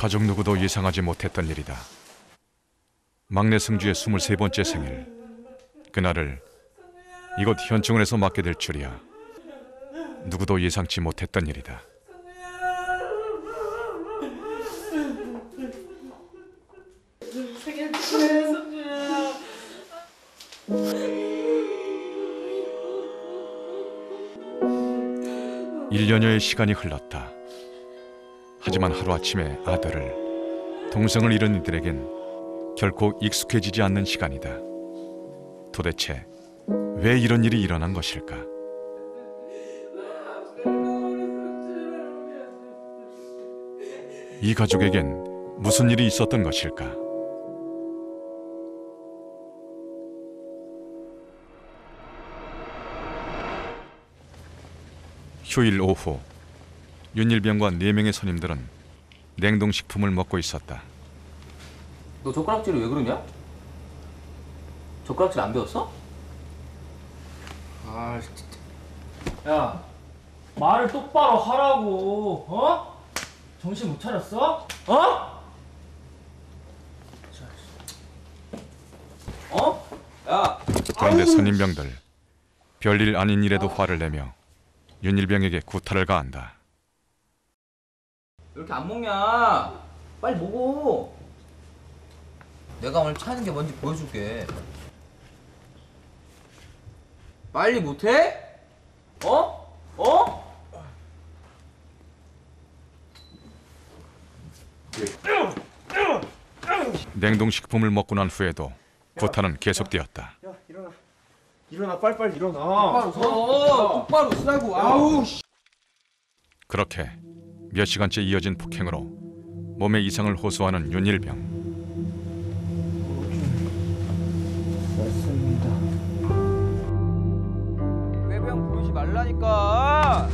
가족 누구도 예상하지 못했던 일이다. 막내 승주의 23번째 생일. 그날을 이곳 현충원에서 맞게 될 줄이야. 누구도 예상치 못했던 일이다. 생일 축하해, 승주야. 1년여의 시간이 흘렀다. 하지만 하루아침에 아들을, 동생을 잃은 이들에겐 결코 익숙해지지 않는 시간이다. 도대체 왜 이런 일이 일어난 것일까? 이 가족에겐 무슨 일이 있었던 것일까? 휴일 오후, 윤일병과 4명의 손님들은 냉동식품을 먹고 있었다. 너 젓가락질을 왜 그러냐? 젓가락질 안 배웠어? 아 진짜. 야, 말을 똑바로 하라고. 어? 정신 못 차렸어? 어? 어? 야. 그런데 선임병들, 별일 아닌 일에도 화를 내며 윤일병에게 구타를 가한다. 왜 이렇게 안 먹냐? 빨리 먹어. 내가 오늘 차는 게 뭔지 보여줄게. 빨리 못해? 어? 어? 냉동식품을 먹고 난 후에도 구타는 계속되었다. 야, 일어나, 빨리빨리 일어나. 똑바로 서. 똑바로 서라고. 아우. 그렇게 몇 시간째 이어진 폭행으로 몸에 이상을 호소하는 윤일병. 맞습니다. 꾀병 부르지 말라니까.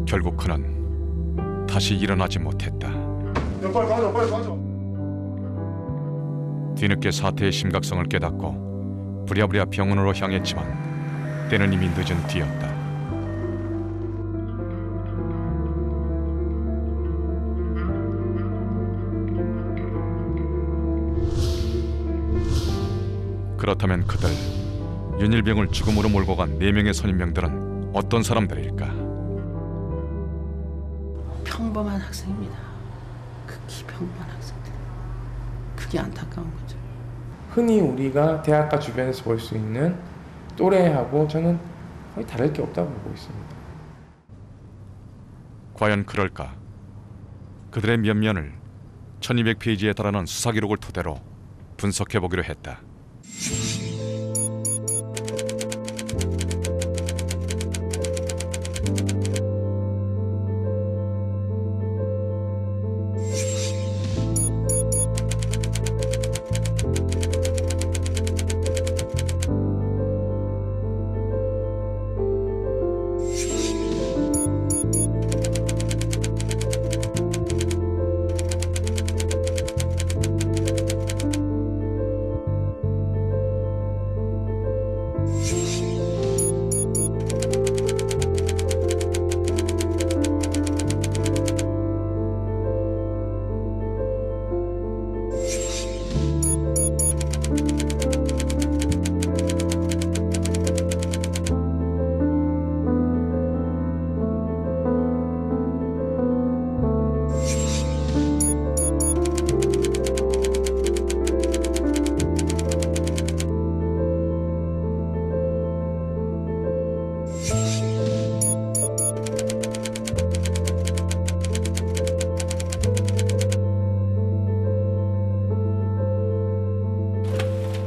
결국 그는 다시 일어나지 못했다. 야, 빨리 가자. 뒤늦게 사태의 심각성을 깨닫고 부랴부랴 병원으로 향했지만 때는 이미 늦은 뒤였다. 그렇다면 그들, 윤일병을 죽음으로 몰고 간 4명의 선임병들은 어떤 사람들일까? 평범한 학생입니다. 극히 평범한 학생들. 그게 안타까운 거죠. 흔히 우리가 대학가 주변에서 볼 수 있는 또래하고 저는 거의 다를 게 없다고 보고 있습니다. 과연 그럴까? 그들의 면면을 1200페이지에 달하는 수사 기록을 토대로 분석해 보기로 했다.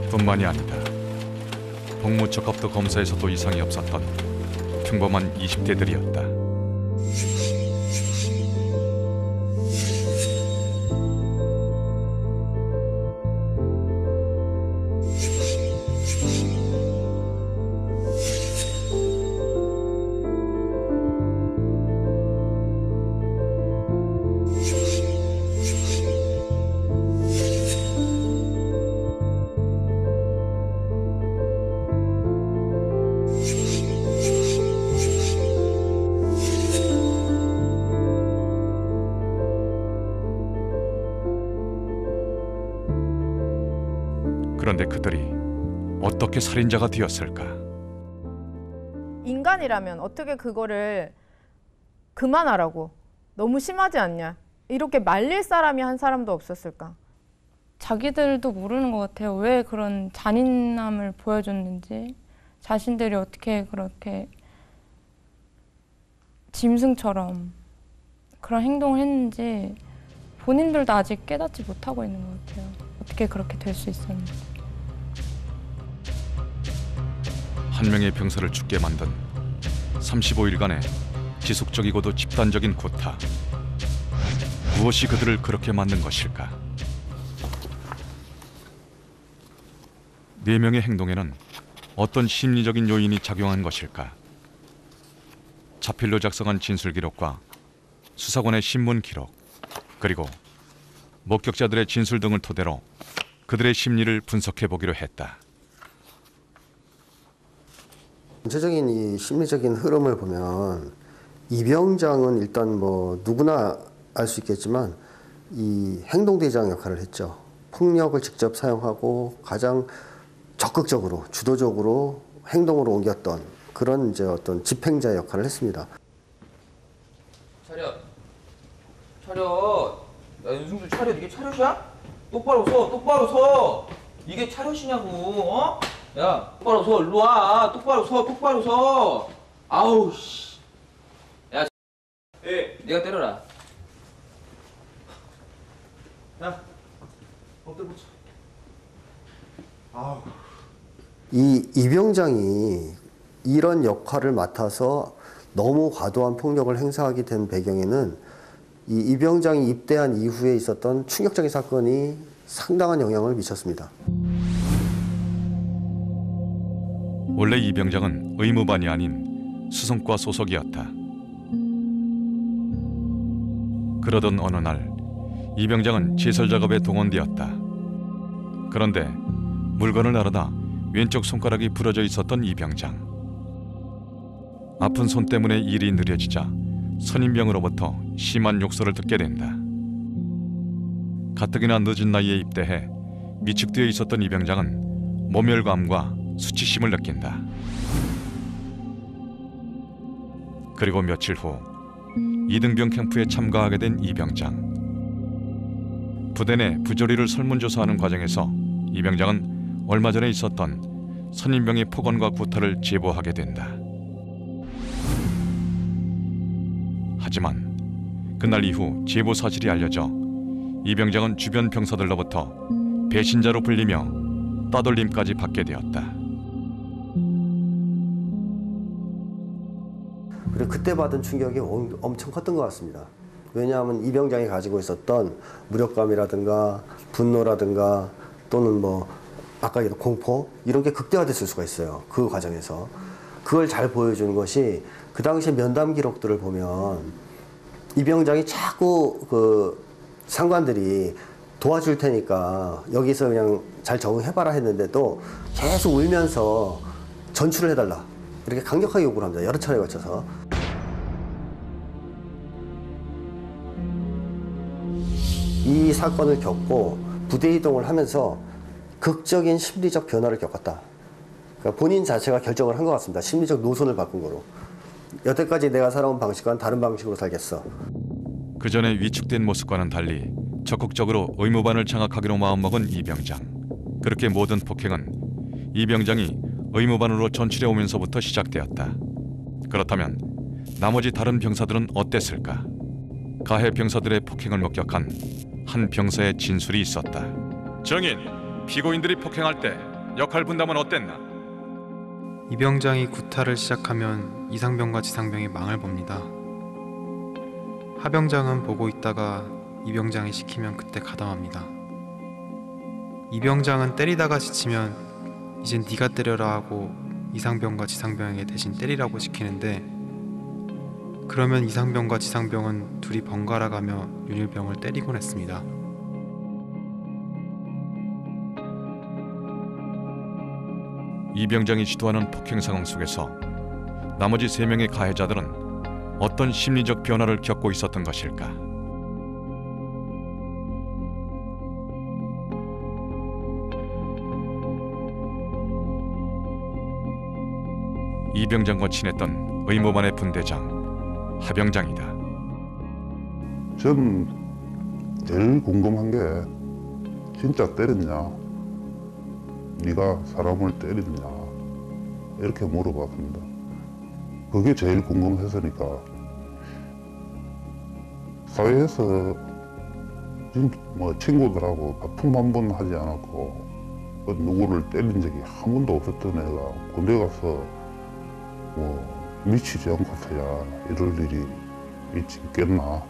뿐만이 아니다. 복무적합도 검사에서도 이상이 없었던 평범한 20대들이었다. 그런데 그들이 어떻게 살인자가 되었을까? 인간이라면 어떻게 그거를 그만하라고, 너무 심하지 않냐, 이렇게 말릴 사람이 한 사람도 없었을까? 자기들도 모르는 것 같아요. 왜 그런 잔인함을 보여줬는지, 자신들이 어떻게 그렇게 짐승처럼 그런 행동을 했는지 본인들도 아직 깨닫지 못하고 있는 것 같아요. 어떻게 그렇게 될 수 있었는지. 한 명의 병사를 죽게 만든 35일간의 지속적이고도 집단적인 구타. 무엇이 그들을 그렇게 만든 것일까? 4명의 행동에는 어떤 심리적인 요인이 작용한 것일까? 자필로 작성한 진술 기록과 수사관의 신문 기록, 그리고 목격자들의 진술 등을 토대로 그들의 심리를 분석해 보기로 했다. 전체적인 이 심리적인 흐름을 보면 이병장은 일단 뭐 누구나 알 수 있겠지만 이 행동대장 역할을 했죠. 폭력을 직접 사용하고 가장 적극적으로 주도적으로 행동으로 옮겼던 그런 이제 어떤 집행자 역할을 했습니다. 차렷. 차렷. 야, 윤승주 차렷. 이게 차렷이야? 똑바로 서. 똑바로 서. 이게 차렷이냐고. 어? 야, 똑바로 서. 일로 와. 똑바로 서. 똑바로 서. 아우 씨. 야. 예. 네가 때려라. 야, 엎드려 보자. 아우. 이 이병장이 이런 역할을 맡아서 너무 과도한 폭력을 행사하게 된 배경에는 이 이병장이 입대한 이후에 있었던 충격적인 사건이 상당한 영향을 미쳤습니다. 원래 이병장은 의무반이 아닌 수성과 소속이었다. 그러던 어느 날 이병장은 제설 작업에 동원되었다. 그런데 물건을 나르다 왼쪽 손가락이 부러져 있었던 이병장. 아픈 손 때문에 일이 느려지자 선임병으로부터 심한 욕설을 듣게 된다. 가뜩이나 늦은 나이에 입대해 미축되어 있었던 이병장은 모멸감과 수치심을 느낀다. 그리고 며칠 후 이등병 캠프에 참가하게 된 이병장. 부대 내 부조리를 설문조사하는 과정에서 이병장은 얼마 전에 있었던 선임병의 폭언과 구타를 제보하게 된다. 하지만 그날 이후 제보 사실이 알려져 이병장은 주변 병사들로부터 배신자로 불리며 따돌림까지 받게 되었다. 그리고 그때 받은 충격이 엄청 컸던 것 같습니다. 왜냐하면 이병장이 가지고 있었던 무력감이라든가 분노라든가 또는 뭐 아까 얘기한 공포 이런 게 극대화됐을 수가 있어요. 그 과정에서 그걸 잘 보여주는 것이 그 당시에 면담 기록들을 보면 이병장이 자꾸 그 상관들이 도와줄 테니까 여기서 그냥 잘 적응해봐라 했는데도 계속 울면서 전출을 해달라 이렇게 강력하게 요구를 합니다. 여러 차례에 걸쳐서. 이 사건을 겪고 부대 이동을 하면서 극적인 심리적 변화를 겪었다. 그러니까 본인 자체가 결정을 한 것 같습니다. 심리적 노선을 바꾼 거로. 여태까지 내가 살아온 방식과는 다른 방식으로 살겠어. 그 전에 위축된 모습과는 달리 적극적으로 의무반을 장악하기로 마음먹은 이병장. 그렇게 모든 폭행은 이병장이 의무반으로 전출해 오면서부터 시작되었다. 그렇다면 나머지 다른 병사들은 어땠을까? 가해 병사들의 폭행을 목격한 한 병사의 진술이 있었다. 정인, 피고인들이 폭행할 때 역할 분담은 어땠나? 이병장이 구타를 시작하면 이상병과 지상병이 망을 봅니다. 하병장은 보고 있다가 이병장이 시키면 그때 가담합니다. 이병장은 때리다가 지치면 이젠 네가 때려라 하고 이상병과 지상병에게 대신 때리라고 시키는데, 그러면 이상병과 지상병은 둘이 번갈아 가며 윤일병을 때리곤 했습니다. 이병장이 시도하는 폭행 상황 속에서 나머지 3명의 가해자들은 어떤 심리적 변화를 겪고 있었던 것일까? 이병장과 친했던 의무반의 분대장 하병장이다. 전 제일 궁금한 게 진짜 때렸냐? 네가 사람을 때렸냐? 이렇게 물어봤습니다. 그게 제일 궁금해서니까 사회에서 뭐 친구들하고 다툼 한 번 하지 않았고 누구를 때린 적이 한 번도 없었던 애가 군대 가서 뭐 미치지 않고서야 이럴 일이 있겠나.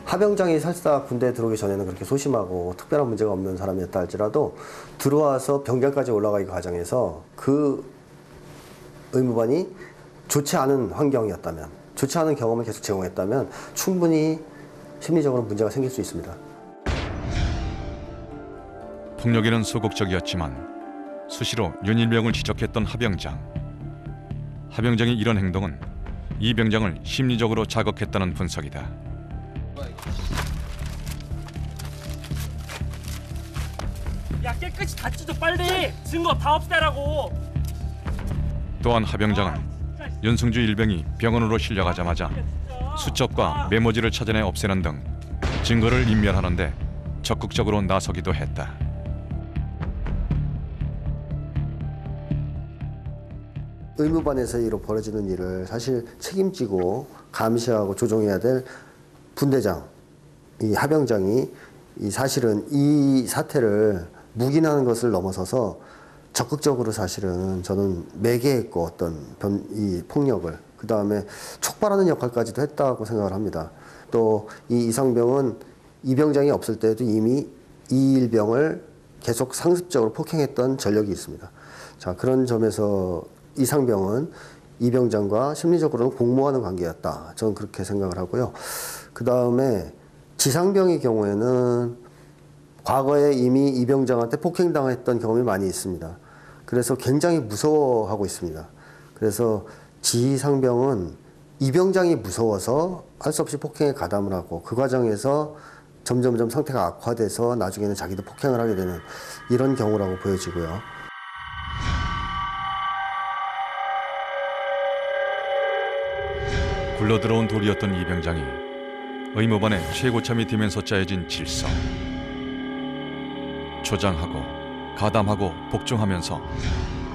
하병장이 설사 군대에 들어오기 전에는 그렇게 소심하고 특별한 문제가 없는 사람이었다 할지라도 들어와서 병장까지 올라가기 과정에서 그 의무반이 좋지 않은 환경이었다면, 좋지 않은 경험을 계속 제공했다면 충분히 심리적으로 문제가 생길 수 있습니다. 폭력에는 소극적이었지만 수시로 윤일병을 지적했던 하병장. 하병장의 이런 행동은 이 병장을 심리적으로 자극했다는 분석이다. 야, 깨끗이 다 찢어 빨리. 증거 다 없애라고. 또한 하병장은 윤승주 일병이 병원으로 실려가자마자 수첩과 메모지를 찾아내 없애는 등 증거를 인멸하는 데 적극적으로 나서기도 했다. 의무반에서 이로 벌어지는 일을 사실 책임지고 감시하고 조종해야 될 분대장, 이 하병장이 사실은 이 사태를 묵인하는 것을 넘어서서 적극적으로 사실은 저는 매개했고 어떤 이 폭력을 그 다음에 촉발하는 역할까지도 했다고 생각을 합니다. 또 이 이상병은 이병장이 없을 때도 이미 이일병을 계속 상습적으로 폭행했던 전력이 있습니다. 자, 그런 점에서 이상병은 이병장과 심리적으로는 공모하는 관계였다. 저는 그렇게 생각을 하고요. 그 다음에 지상병의 경우에는 과거에 이미 이병장한테 폭행당했던 경험이 많이 있습니다. 그래서 굉장히 무서워하고 있습니다. 그래서 지상병은 이병장이 무서워서 할 수 없이 폭행에 가담을 하고 그 과정에서 점점점 상태가 악화돼서 나중에는 자기도 폭행을 하게 되는 이런 경우라고 보여지고요. 굴러들어온 돌이었던 이병장이 의무반의 최고참이 되면서 짜여진 질서. 조장하고 가담하고 복종하면서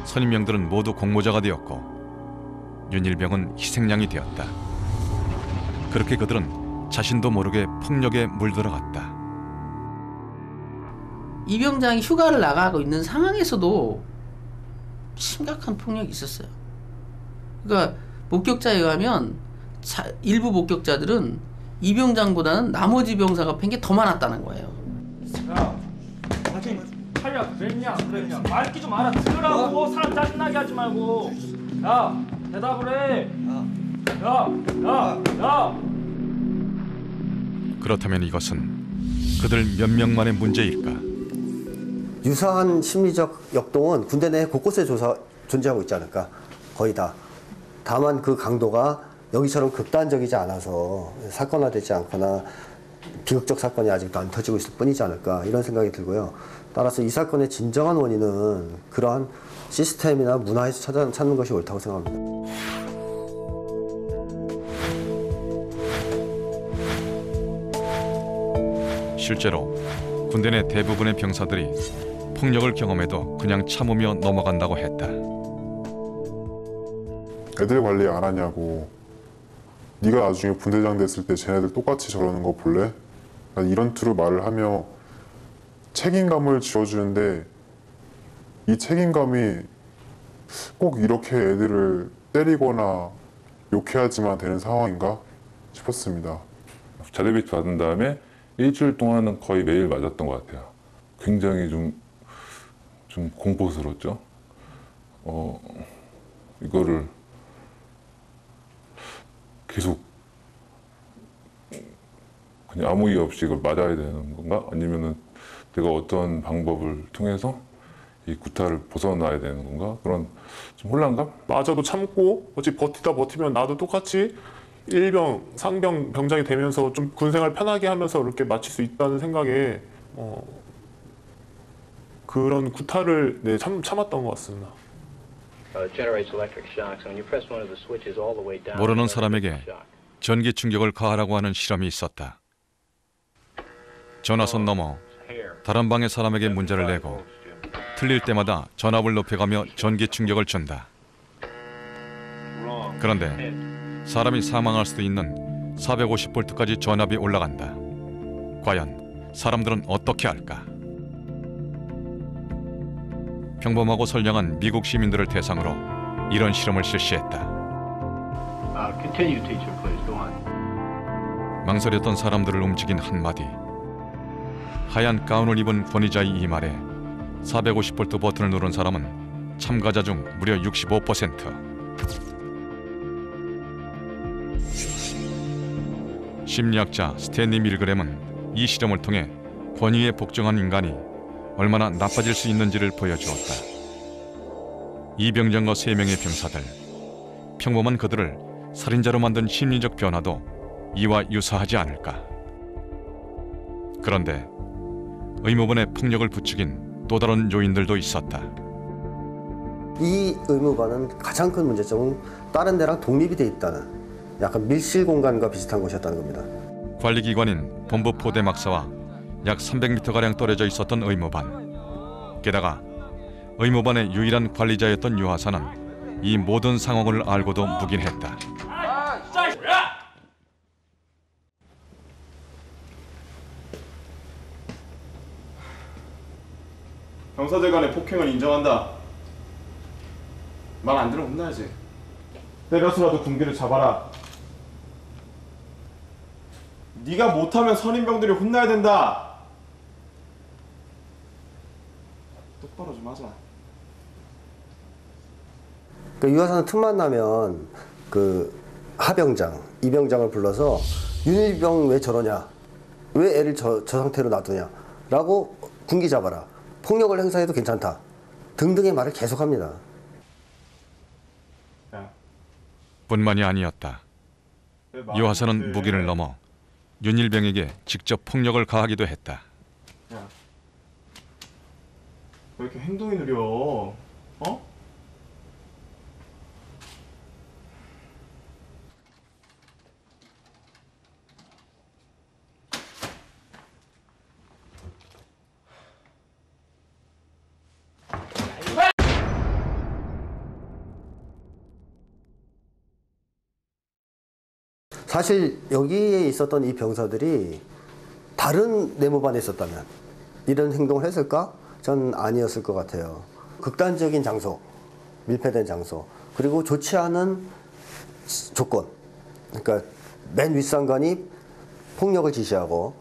선임병들은 모두 공모자가 되었고 윤일병은 희생양이 되었다. 그렇게 그들은 자신도 모르게 폭력에 물들어갔다. 이병장이 휴가를 나가고 있는 상황에서도 심각한 폭력이 있었어요. 그러니까 목격자에 의하면 일부 목격자들은 이병장보다는 나머지 병사가 팬 게 더 많았다는 거예요. 야, 하려 그랬냐? 말기 좀 알아들으라고. 사람 짜증나게 하지 말고. 야, 대답을 해. 야. 그렇다면 이것은 그들 몇 명만의 문제일까? 유사한 심리적 역동은 군대 내 곳곳에 존재하고 있지 않을까? 거의 다. 다만 그 강도가 여기처럼 극단적이지 않아서 사건화되지 않거나 비극적 사건이 아직도 안 터지고 있을 뿐이지 않을까 이런 생각이 들고요. 따라서 이 사건의 진정한 원인은 그러한 시스템이나 문화에서 찾는 것이 옳다고 생각합니다. 실제로 군대 내 대부분의 병사들이 폭력을 경험해도 그냥 참으며 넘어간다고 했다. 애들 관리 안 하냐고. 네가 나중에 분대장 됐을 때 쟤네들 똑같이 저러는 거 볼래? 이런 투로 말을 하며 책임감을 지어주는데 이 책임감이 꼭 이렇게 애들을 때리거나 욕해야지만 되는 상황인가 싶었습니다. 자대 배치 받은 다음에 일주일 동안은 거의 매일 맞았던 것 같아요. 굉장히 좀 공포스러웠죠. 이거를 계속 그냥 아무 이유 없이 이걸 맞아야 되는 건가? 아니면은 내가 어떤 방법을 통해서 이 구타를 벗어나야 되는 건가? 그런 좀 혼란감? 맞아도 참고 어찌 버티면 나도 똑같이 일병, 상병, 병장이 되면서 좀 군생활 편하게 하면서 이렇게 마칠 수 있다는 생각에 그런 구타를 참았던 것 같습니다. 모르는 사람에게 전기 충격을 가하라고 하는 실험이 있었다. 전화선 넘어 다른 방의 사람에게 문제를 내고 틀릴 때마다 전압을 높여가며 전기 충격을 준다. 그런데 사람이 사망할 수도 있는 450V까지 전압이 올라간다. 과연 사람들은 어떻게 할까? 평범하고 선량한 미국 시민들을 대상으로 이런 실험을 실시했다. 망설였던 사람들을 움직인 한마디. 하얀 가운을 입은 권위자의 이 말에 450V 버튼을 누른 사람은 참가자 중 무려 65%. 심리학자 스탠리 밀그램은 이 실험을 통해 권위에 복종한 인간이 얼마나 나빠질 수 있는지를 보여주었다. 이 병장과 3명의 병사들, 평범한 그들을 살인자로 만든 심리적 변화도 이와 유사하지 않을까. 그런데 의무반의 폭력을 부추긴 또 다른 요인들도 있었다. 이 의무반은 가장 큰 문제점은 다른 데랑 독립이 돼 있다는, 약간 밀실 공간과 비슷한 곳이었다는 겁니다. 관리기관인 본부 포대막사와 약 300m가량 떨어져 있었던 의무반. 게다가 의무반의 유일한 관리자였던 유하사는 이 모든 상황을 알고도 묵인했다. 병사들 간의 폭행을 인정한다. 말 안 들으면 혼나야지. 때려서라도 군기를 잡아라. 네가 못하면 선임병들이 혼나야 된다. 똑바로 좀 하자. 그 유하사는 틈만 나면 그 하병장, 이병장을 불러서 윤일병 왜 저러냐, 왜 애를 저 상태로 놔두냐 라고 군기 잡아라, 폭력을 행사해도 괜찮다 등등의 말을 계속합니다. 뿐만이 아니었다. 유하사는 무기를 넘어 윤일병에게 직접 폭력을 가하기도 했다. 야, 왜 이렇게 행동이 느려? 어? 사실 여기에 있었던 이 병사들이 다른 내무반에 있었다면 이런 행동을 했을까? 전 아니었을 것 같아요. 극단적인 장소, 밀폐된 장소, 그리고 좋지 않은 조건, 그러니까 맨 윗상관이 폭력을 지시하고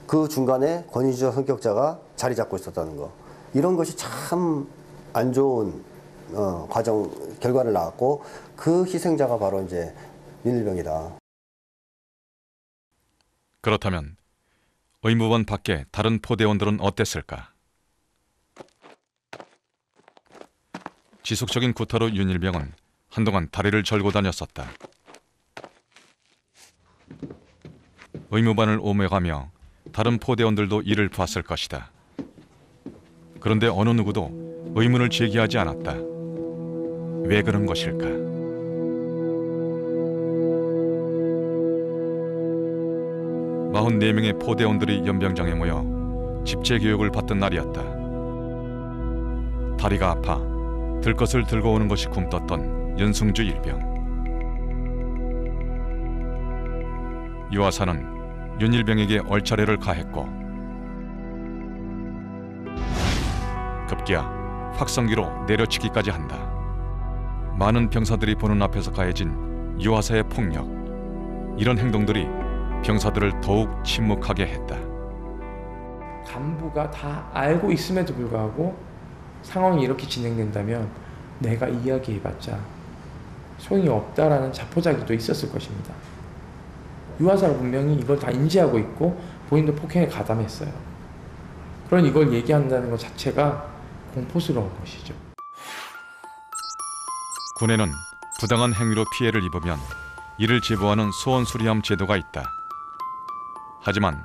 그 중간에 권위주의 성격자가 자리 잡고 있었다는 거, 이런 것이 참 안 좋은 결과를 낳았고, 그 희생자가 바로 이제 윤일병이다. 그렇다면 의무반 밖에 다른 포대원들은 어땠을까? 지속적인 구타로 윤일병은 한동안 다리를 절고 다녔었다. 의무반을 오며가며 다른 포대원들도 이를 봤을 것이다. 그런데 어느 누구도 의문을 제기하지 않았다. 왜 그런 것일까? 마흔네 명의 포대원들이 연병장에 모여 집체 교육을 받던 날이었다. 다리가 아파 들 것을 들고 오는 것이 굼떴던 연승주 일병. 유하사는 윤일병에게 얼차례를 가했고 급기야 확성기로 내려치기까지 한다. 많은 병사들이 보는 앞에서 가해진 유하사의 폭력. 이런 행동들이 병사들을 더욱 침묵하게 했다. 간부가 다 알고 있음에도 불구하고 상황이 이렇게 진행된다면 내가 이야기해봤자 소용이 없다라는 자포자기도 있었을 것입니다. 유하사는 분명히 이걸 다 인지하고 있고 본인도 폭행에 가담했어요. 그런 이걸 얘기한다는 것 자체가 공포스러운 것이죠. 군에는 부당한 행위로 피해를 입으면 이를 제보하는 소원수리함 제도가 있다. 하지만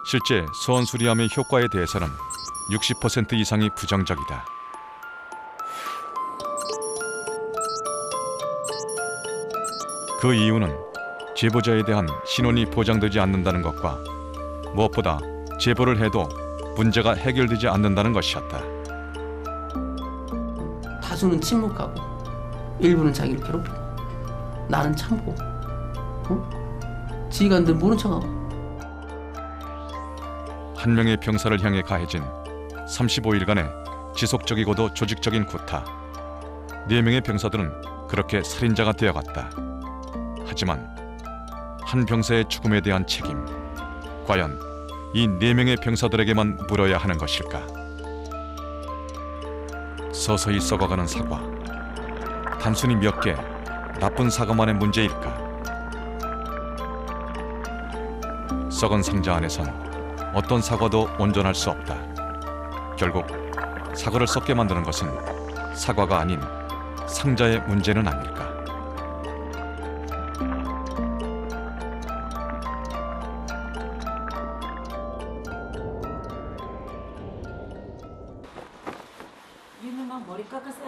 실제 소원수리함의 효과에 대해서는 60% 이상이 부정적이다. 그 이유는 제보자에 대한 신원이 보장되지 않는다는 것과 무엇보다 제보를 해도 문제가 해결되지 않는다는 것이었다. 다수는 침묵하고 일부는 자기를 괴롭히고 나는 참고 지휘관들 모른 척하고. 한 명의 병사를 향해 가해진 35일간의 지속적이고도 조직적인 구타. 4명의 병사들은 그렇게 살인자가 되어갔다. 하지만 한 병사의 죽음에 대한 책임, 과연 이 4명의 병사들에게만 물어야 하는 것일까? 서서히 썩어가는 사과, 단순히 몇 개 나쁜 사과만의 문제일까? 썩은 상자 안에선 어떤 사과도 온전할 수 없다. 결국 사과를 썩게 만드는 것은 사과가 아닌 상자의 문제는 아닐까?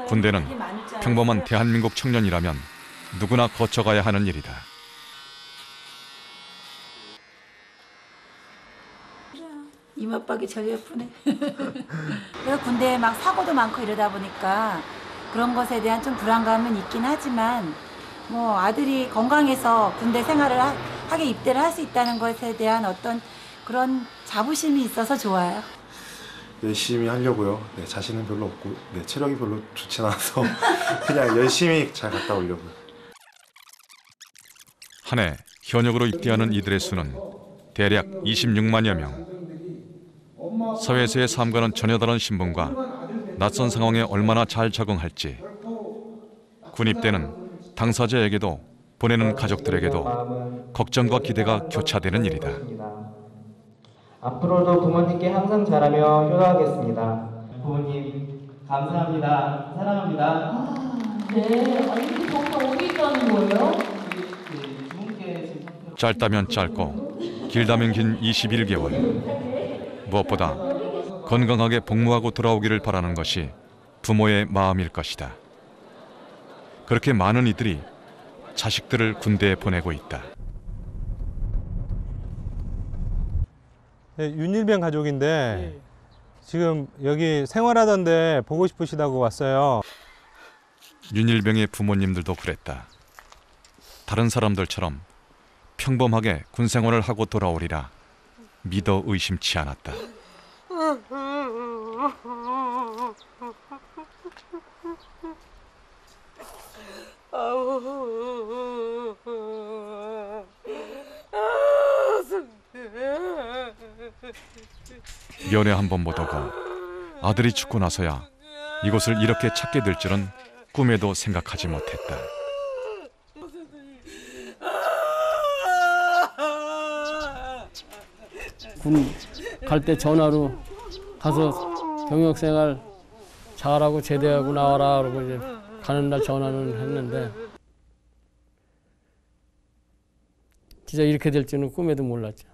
군대는 평범한 대한민국 청년이라면 누구나 거쳐가야 하는 일이다. 이맛박이 제일 예쁘네. 내가 군대에 막 사고도 많고 이러다 보니까 그런 것에 대한 좀 불안감은 있긴 하지만 뭐 아들이 건강해서 군대 생활을 하게 입대를 할 수 있다는 것에 대한 어떤 그런 자부심이 있어서 좋아요. 열심히 하려고요. 네, 자신은 별로 없고 네, 체력이 별로 좋진 않아서 그냥 열심히 잘 갔다 오려고요. 한 해 현역으로 입대하는 이들의 수는 대략 26만여 명. 사회에서의 삶과는 전혀 다른 신분과 낯선 상황에 얼마나 잘 적응할지. 군입대는 당사자에게도 보내는 가족들에게도 걱정과 기대가 교차되는 일이다. 앞으로도 부모님께 항상 잘하며 효도하겠습니다. 부모님 감사합니다. 사랑합니다. 네, 이렇게 정말 어디 있다는 거예요? 짧다면 짧고 길다면 긴 21개월. 무엇보다 건강하게 복무하고 돌아오기를 바라는 것이 부모의 마음일 것이다. 그렇게 많은 이들이 자식들을 군대에 보내고 있다. 네, 윤일병 가족인데 지금 여기 생활하던데 보고 싶으시다고 왔어요. 윤일병의 부모님들도 그랬다. 다른 사람들처럼 평범하게 군 생활을 하고 돌아오리라 믿어 의심치 않았다. 면회 한 번 못 오고 아들이 죽고 나서야 이곳을 이렇게 찾게 될 줄은 꿈에도 생각하지 못했다. 군 갈 때 전화로 가서 병역생활 잘하고 제대하고 나와라 그러고 이제 가는 날 전화는 했는데 진짜 이렇게 될 줄은 꿈에도 몰랐죠.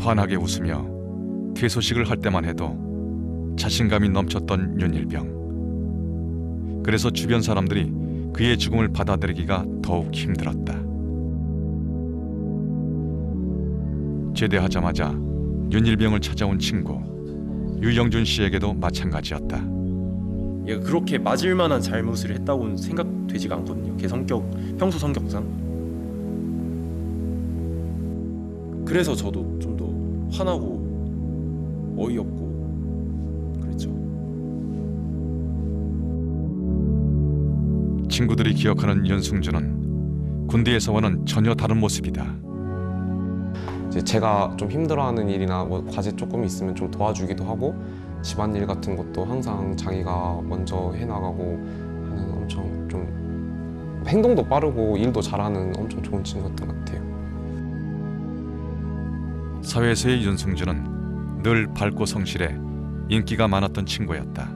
환하게 웃으며 퇴소식을 할 때만 해도 자신감이 넘쳤던 윤일병. 그래서 주변 사람들이 그의 죽음을 받아들이기가 더욱 힘들었다. 제대하자마자 윤일병을 찾아온 친구 유영준 씨에게도 마찬가지였다. 얘가 그렇게 맞을 만한 잘못을 했다고는 생각되지가 않거든요. 걔 성격, 평소 성격상. 그래서 저도 좀 더 화나고 어이없고 그랬죠. 친구들이 기억하는 연승준은 군대에서와는 전혀 다른 모습이다. 이제 제가 좀 힘들어하는 일이나 뭐 과제 조금 있으면 좀 도와주기도 하고 집안일 같은 것도 항상 자기가 먼저 해나가고 하는 엄청 좀 행동도 빠르고 일도 잘하는 엄청 좋은 친구였던 것 같아요. 사회에서의 윤승준은 늘 밝고 성실해 인기가 많았던 친구였다.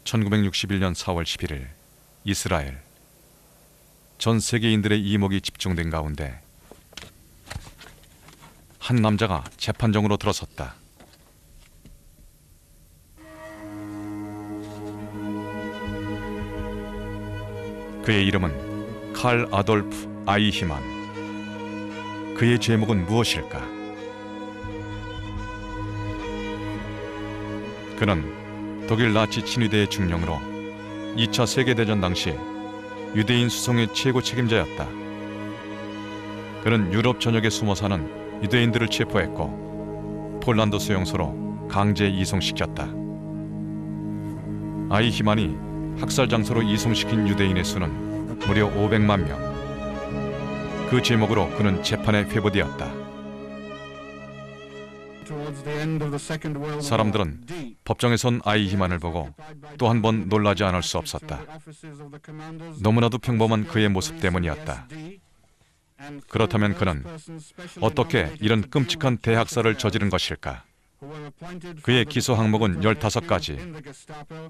(1961년 4월 11일) 이스라엘. 전 세계인들의 이목이 집중된 가운데 한 남자가 재판정으로 들어섰다. 그의 이름은 칼 아돌프 아이히만. 그의 제목은 무엇일까? 그는 독일 나치 친위대의 중령으로 2차 세계대전 당시 유대인 수송의 최고 책임자였다. 그는 유럽 전역에 숨어 사는 유대인들을 체포했고 폴란드 수용소로 강제 이송시켰다. 아이히만이 학살 장소로 이송시킨 유대인의 수는 무려 500만 명. 그 제목으로 그는 재판에 회부되었다. 사람들은 법정에 선 아이히만을 보고 또 한 번 놀라지 않을 수 없었다. 너무나도 평범한 그의 모습 때문이었다. 그렇다면 그는 어떻게 이런 끔찍한 대학살을 저지른 것일까? 그의 기소 항목은 15가지.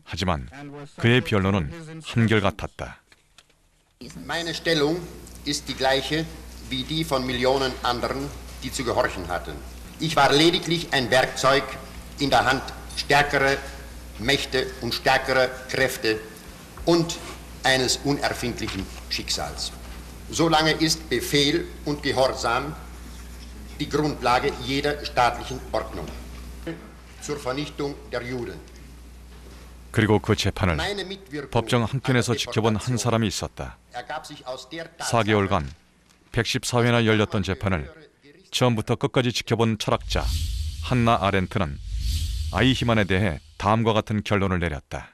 하지만 그의 변론은 한결같았다. Meine Stellung ist die gleiche wie die von Millionen anderen, die zu gehorchen hatten. Ich war lediglich ein Werkzeug in der Hand stärkerer Mächte und stärkerer Kräfte und eines unerfindlichen Schicksals. Solange ist Befehl und Gehorsam die Grundlage jeder staatlichen Ordnung zur Vernichtung der Juden. 그리고 그 재판을 법정 한켠에서 지켜본 한 사람이 있었다. 4개월간 114회나 열렸던 재판을 처음부터 끝까지 지켜본 철학자 한나 아렌트는 아이히만에 대해 다음과 같은 결론을 내렸다.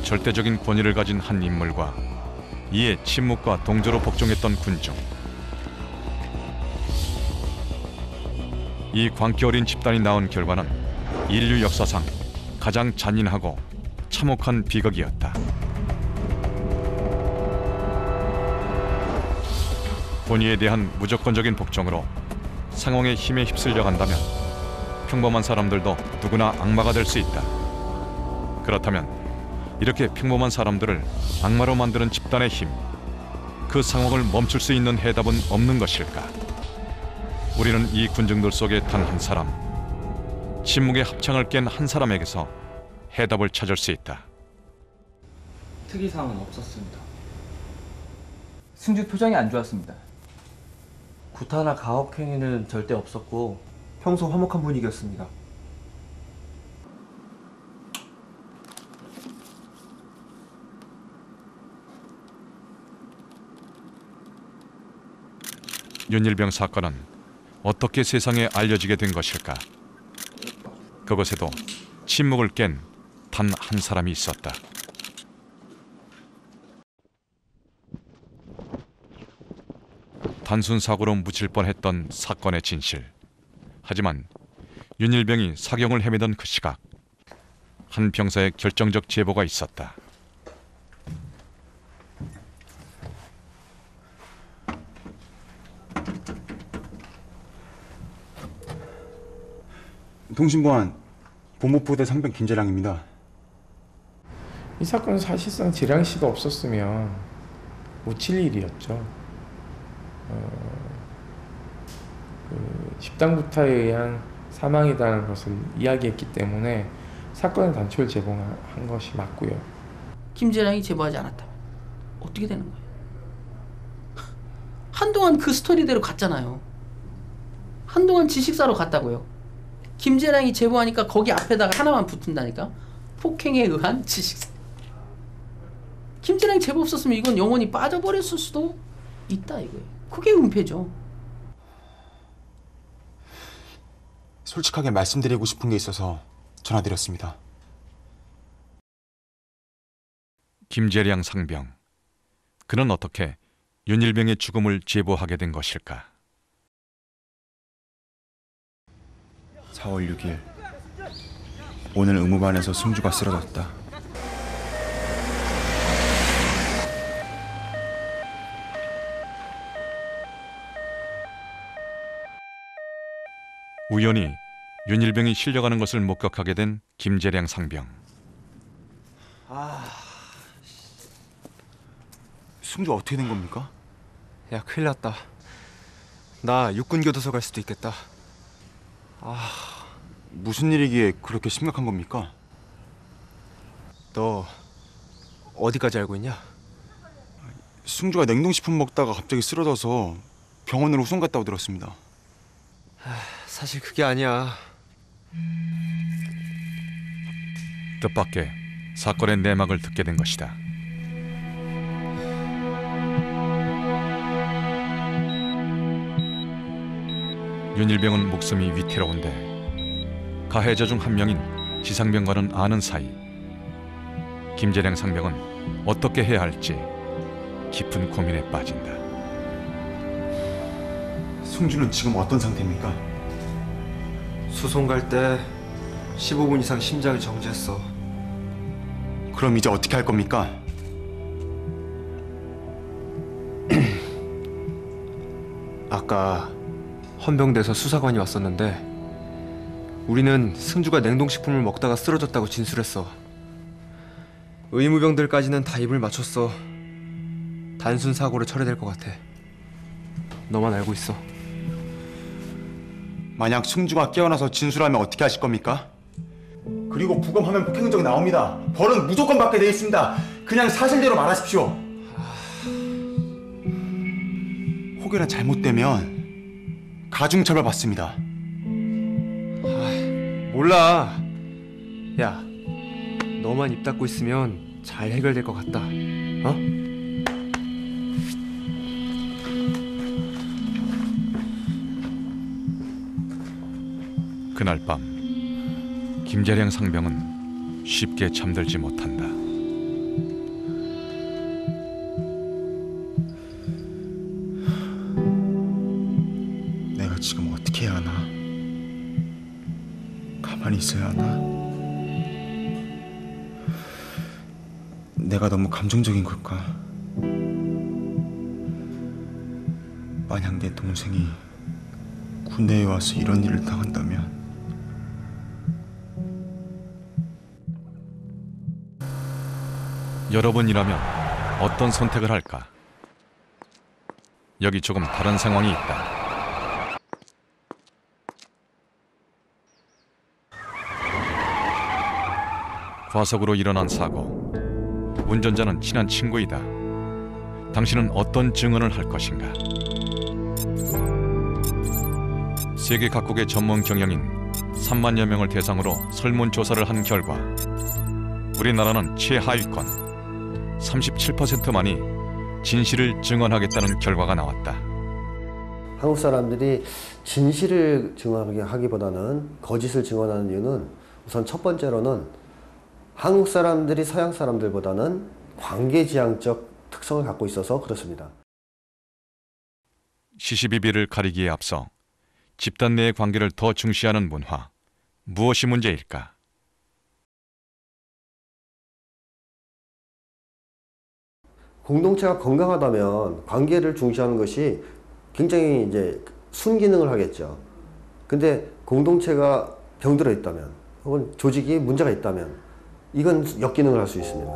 절대적인 권위를 가진 한 인물과 이에 침묵과 동조로 복종했던 군중. 이 광기 어린 집단이 낳은 결과는 인류 역사상 가장 잔인하고 참혹한 비극이었다. 권위에 대한 무조건적인 복종으로 상황의 힘에 휩쓸려 간다면 평범한 사람들도 누구나 악마가 될 수 있다. 그렇다면 이렇게 평범한 사람들을 악마로 만드는 집단의 힘, 그 상황을 멈출 수 있는 해답은 없는 것일까? 우리는 이 군중들 속의 단 한 사람, 침묵의 합창을 깬 한 사람에게서 해답을 찾을 수 있다. 특이사항은 없었습니다. 승주 표정이 안 좋았습니다. 구타나 가혹행위는 절대 없었고 평소 화목한 분위기였습니다. 윤일병 사건은 어떻게 세상에 알려지게 된 것일까? 그것에도 침묵을 깬 단 한 사람이 있었다. 단순 사고로 묻힐 뻔했던 사건의 진실. 하지만 윤일병이 사경을 헤매던 그 시각, 한 병사의 결정적 제보가 있었다. 통신보안 본부포대 상병 김재량입니다. 이 사건은 사실상 재량 씨가 없었으면 묻힐 일이었죠. 그 집단 구타에 의한 사망이라는 것을 이야기했기 때문에 사건의 단초를 제공한 것이 맞고요. 김재량이 제보하지 않았다면 어떻게 되는 거예요? 한동안 그 스토리대로 갔잖아요. 한동안 지식사로 갔다고요. 김재량이 제보하니까 거기 앞에다가 하나만 붙은다니까? 폭행에 의한 지식사. 김재량이 제보 없었으면 이건 영원히 빠져버렸을 수도 있다 이거예요. 그게 은폐죠. 솔직하게 말씀드리고 싶은 게 있어서 전화드렸습니다. 김재량 상병. 그는 어떻게 윤일병의 죽음을 제보하게 된 것일까? 4월 6일 오늘 의무반에서 승주가 쓰러졌다. 우연히 윤일병이 실려가는 것을 목격하게 된 김재량 상병. 승주 어떻게 된 겁니까? 야, 큰일 났다. 나 육군교도소 갈 수도 있겠다. 무슨 일이기에 그렇게 심각한 겁니까? 너 어디까지 알고 있냐? 승주가 냉동식품 먹다가 갑자기 쓰러져서 병원으로 후송 갔다고 들었습니다. 사실 그게 아니야. 뜻밖의 사건의 내막을 듣게 된 것이다. 윤일병은 목숨이 위태로운데 가해자 중 한 명인 지상병과는 아는 사이. 김재량 상병은 어떻게 해야 할지 깊은 고민에 빠진다. 승주는 지금 어떤 상태입니까? 수송 갈 때 15분 이상 심장이 정지했어. 그럼 이제 어떻게 할 겁니까? 아까 헌병대에서 수사관이 왔었는데 우리는 승주가 냉동식품을 먹다가 쓰러졌다고 진술했어. 의무병들까지는 다 입을 맞췄어. 단순 사고로 처리될 것 같아. 너만 알고 있어. 만약 승주가 깨어나서 진술하면 어떻게 하실 겁니까? 그리고 부검하면 폭행적이 나옵니다. 벌은 무조건 받게 돼 있습니다. 그냥 사실대로 말하십시오. 혹여나 잘못되면 가중처벌 받습니다. 몰라. 야, 너만 입 닫고 있으면 잘 해결될 것 같다. 어? 그날 밤 김재량 상병은 쉽게 잠들지 못한다. 내가 지금 어떻게 해야 하나? 가만히 있어야 하나? 내가 너무 감정적인 걸까? 만약 내 동생이 군대에 와서 이런 일을 당한다면 여러분이라면 어떤 선택을 할까? 여기 조금 다른 상황이 있다. 과속으로 일어난 사고. 운전자는 친한 친구이다. 당신은 어떤 증언을 할 것인가? 세계 각국의 전문 경영인 3만여 명을 대상으로 설문조사를 한 결과 우리나라는 최하위권 37%만이 진실을 증언하겠다는 결과가 나왔다. 한국 사람들이 진실을 증언하기보다는 거짓을 증언하는 이유는 우선 첫 번째로는 한국 사람들이 서양 사람들보다는 관계지향적 특성을 갖고 있어서 그렇습니다. 시시비비를 가리기에 앞서 집단 내의 관계를 더 중시하는 문화, 무엇이 문제일까? 공동체가 건강하다면 관계를 중시하는 것이 굉장히 이제 순기능을 하겠죠. 근데 공동체가 병들어 있다면 혹은 조직이 문제가 있다면 이건 역기능을 할 수 있습니다.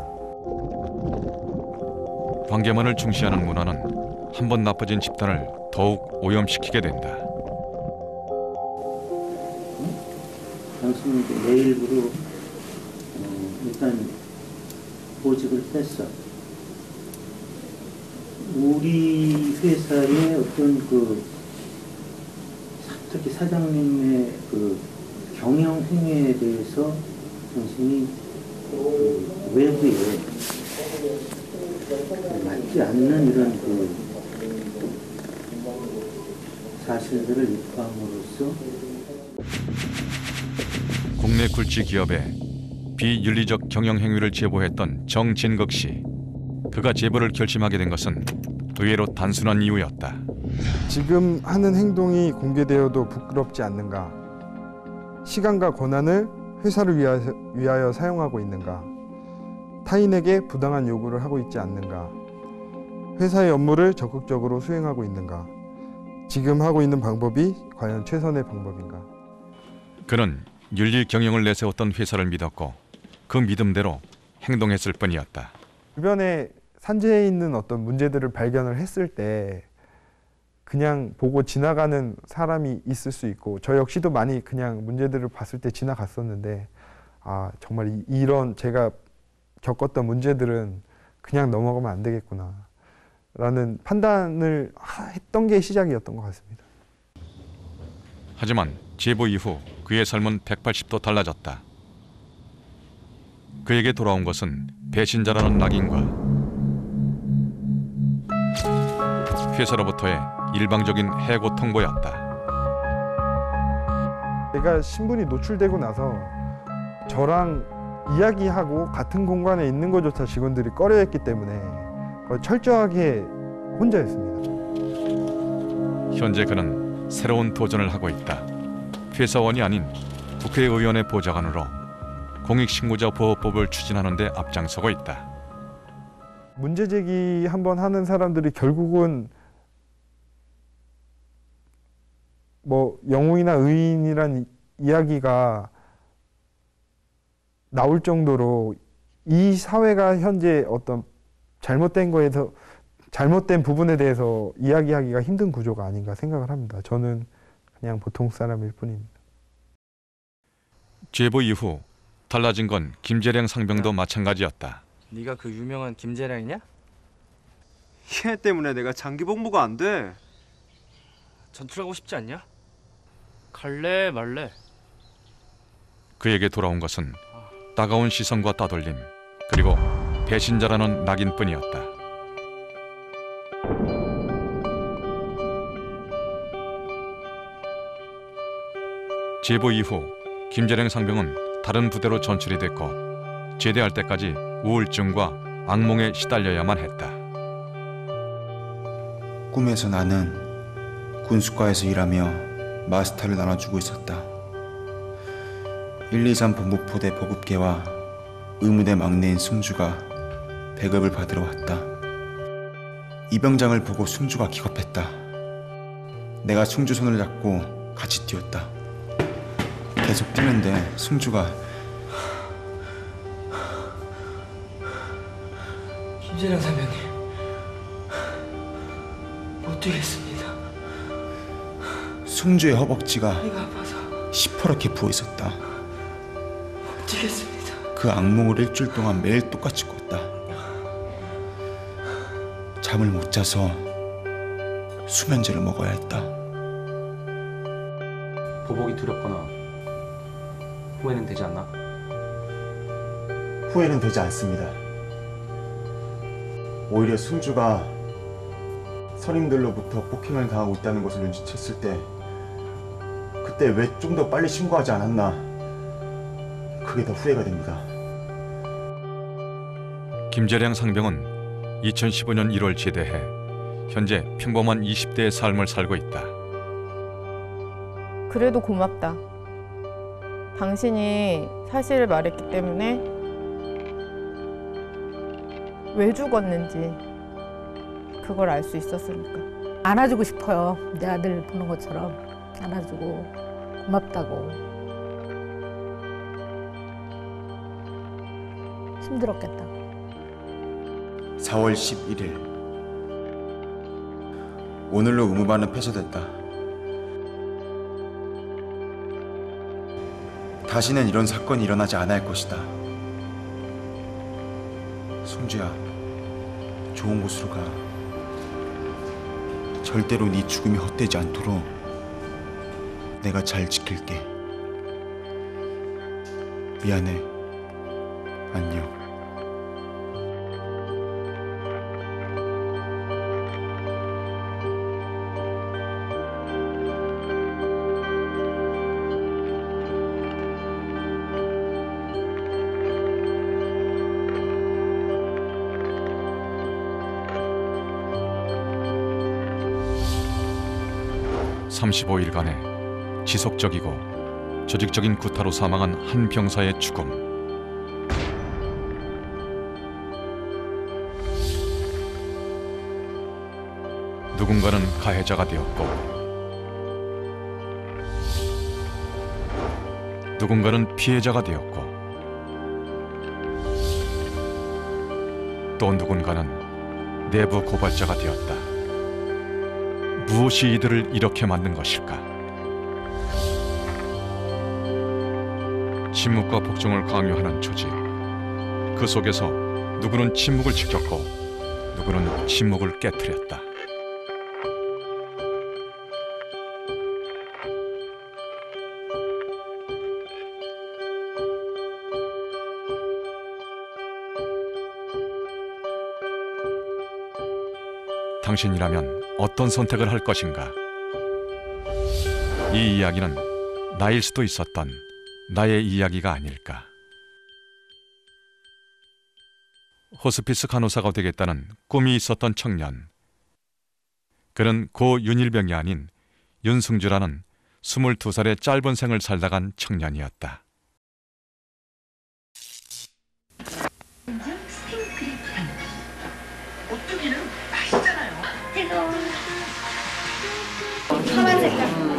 관계만을 중시하는 문화는 한 번 나빠진 집단을 더욱 오염시키게 된다. 당신이 내 일부로 일단 보직을 뺐어. 우리 회사의 어떤 특히 사장님의 경영 행위에 대해서 당신이 외부에 맞지 않는 이런 사실들을 입감으로써 국내 굴지 기업의 비윤리적 경영 행위를 제보했던 정진극 씨. 그가 제보를 결심하게 된 것은 의외로 단순한 이유였다. 지금 하는 행동이 공개되어도 부끄럽지 않는가? 시간과 권한을 회사를 위하여 사용하고 있는가? 타인에게 부당한 요구를 하고 있지 않는가? 회사의 업무를 적극적으로 수행하고 있는가? 지금 하고 있는 방법이 과연 최선의 방법인가? 그는 윤리 경영을 내세웠던 회사를 믿었고 그 믿음대로 행동했을 뿐이었다. 주변에 산재해 있는 어떤 문제들을 발견을 했을 때 그냥 보고 지나가는 사람이 있을 수 있고 저 역시도 많이 그냥 문제들을 봤을 때 지나갔었는데 아 정말 이런 제가 겪었던 문제들은 그냥 넘어가면 안 되겠구나 라는 판단을 했던 게 시작이었던 것 같습니다. 하지만 제보 이후 그의 삶은 180도 달라졌다. 그에게 돌아온 것은 배신자라는 낙인과 회사로부터의 일방적인 해고 통보였다. 제가 신분이 노출되고 나서 저랑 이야기하고 같은 공간에 있는 것조차 직원들이 꺼려했기 때문에 철저하게 혼자였습니다. 현재 그는 새로운 도전을 하고 있다. 회사원이 아닌 국회의원의 보좌관으로 공익신고자 보호법을 추진하는 데 앞장서고 있다. 문제 제기 한번 하는 사람들이 결국은 뭐 영웅이나 의인이란 이야기가 나올 정도로 이 사회가 현재 어떤 잘못된 부분에 대해서 이야기하기가 힘든 구조가 아닌가 생각을 합니다. 저는 그냥 보통 사람일 뿐입니다. 제보 이후 달라진 건 김재량 상병도 마찬가지였다. 네가 그 유명한 김재량이냐? 얘 때문에 내가 장기 복무가 안 돼. 전출하고 싶지 않냐? 갈래 말래? 그에게 돌아온 것은 따가운 시선과 따돌림, 그리고 배신자라는 낙인뿐이었다. 제보 이후 김재량 상병은 다른 부대로 전출이 됐고 제대할 때까지 우울증과 악몽에 시달려야만 했다. 꿈에서 나는 군수과에서 일하며 마스터를 나눠주고 있었다. 123 본부포대 보급계와 의무대 막내인 승주가 배급을 받으러 왔다. 이병장을 보고 승주가 기겁했다. 내가 승주 손을 잡고 같이 뛰었다. 계속 뛰는데 승주가 김재량 사장님 못 뛰겠습니다. 승주의 허벅지가 허리가 아파서 시퍼렇게 부어 있었다. 못 뛰겠습니다. 그 악몽을 일주일 동안 매일 똑같이 꿨다. 잠을 못 자서 수면제를 먹어야 했다. 보복이 두렵거나 후회는 되지 않나? 후회는 되지 않습니다. 오히려 승주가 선임들로부터 폭행을 당하고 있다는 것을 눈치챘을 때 그때 왜 좀 더 빨리 신고하지 않았나, 그게 더 후회가 됩니다. 김재량 상병은 2015년 1월 제대해 현재 평범한 20대의 삶을 살고 있다. 그래도 고맙다. 당신이 사실을 말했기 때문에 왜 죽었는지 그걸 알 수 있었으니까. 안아주고 싶어요. 내 아들 보는 것처럼 안아주고 고맙다고. 힘들었겠다. 4월 11일 오늘로 의무반은 폐쇄됐다. 다시는 이런 사건이 일어나지 않을 것이다. 승주야, 좋은 곳으로 가. 절대로 네 죽음이 헛되지 않도록 내가 잘 지킬게. 미안해. 안녕. (35일간의) 지속적이고 조직적인 구타로 사망한 한 병사의 죽음. 누군가는 가해자가 되었고 누군가는 피해자가 되었고 또 누군가는 내부 고발자가 되었다. 무엇이 이들을 이렇게 만든 것일까? 침묵과 복종을 강요하는 조직. 그 속에서 누구는 침묵을 지켰고 누구는 침묵을 깨트렸다. 당신이라면 어떤 선택을 할 것인가? 이 이야기는 나일 수도 있었던 나의 이야기가 아닐까? 호스피스 간호사가 되겠다는 꿈이 있었던 청년. 그는 고 윤일병이 아닌 윤승주라는 22살의 짧은 생을 살다간 청년이었다. 오뚜기는 맛있잖아요. 뜨거운 파란 색깔.